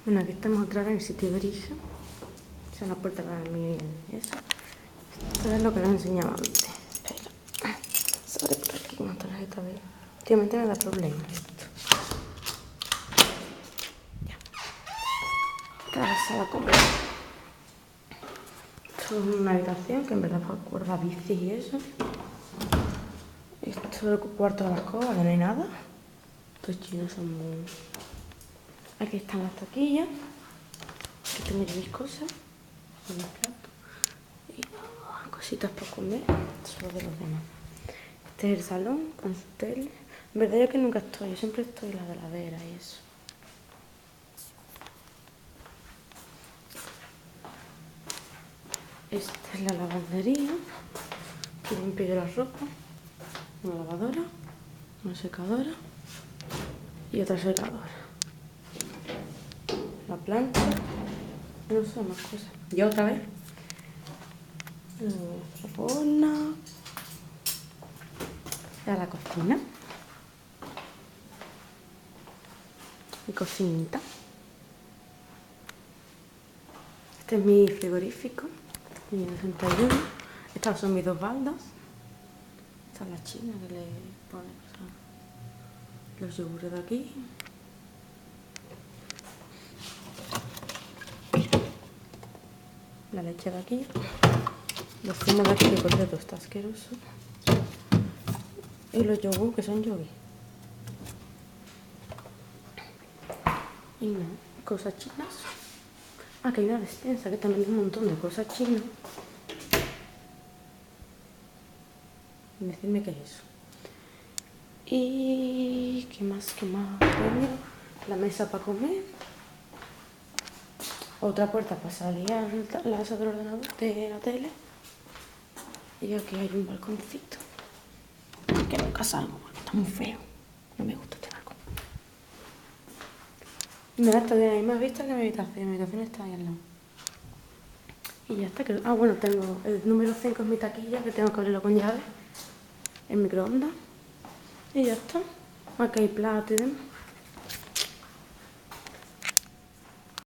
Bueno, aquí estamos otra vez en el sitio de origen. Esa es la puerta para mí y eso. Esto es lo que les enseñaba antes. Espera. Sale por aquí una tarjeta de... Últimamente me da problemas esto. Ya. Esta es la sala común. Esto es una habitación que en verdad para guardar bicis y eso. Esto es el cuarto de la escoba, que no hay nada. Estos chinos son muy... Aquí están las taquillas. Aquí tengo yo mis cosas. Mis platos. Y cositas para comer. Solo de los demás. Este es el salón con su tele. En verdad yo que nunca estoy. Yo siempre estoy en la heladera y eso. Esta es la lavandería. Aquí limpio yo la ropa. Una lavadora. Una secadora. Y otra secadora. La plancha. No sé, más cosas. Y otra vez. La horna. Ya la cocina. Mi cocinita. Este es mi frigorífico. Mi 61. Estas son mis dos baldas. Esta es la china que le pone los yogures de aquí. La leche de aquí. Los zumos de aquí, que por cierto está asqueroso. Y los yogur, que son yogi. Y no, cosas chinas. Ah, que hay una despensa que también tiene un montón de cosas chinas. Y decidme qué es eso. Y... ¿qué más? ¿Qué más? La mesa para comer. Otra puerta para salir a la mesa del ordenador, de la tele. Y aquí hay un balconcito. Que nunca salgo porque está muy feo. No me gusta este balcón. Mira, esta de ahí más vista que mi habitación. Mi habitación está ahí al lado. Y ya está. Ah, bueno, tengo el número 5 es mi taquilla, que tengo que abrirlo con llave. El microondas. Y ya está. Aquí hay plato y demás.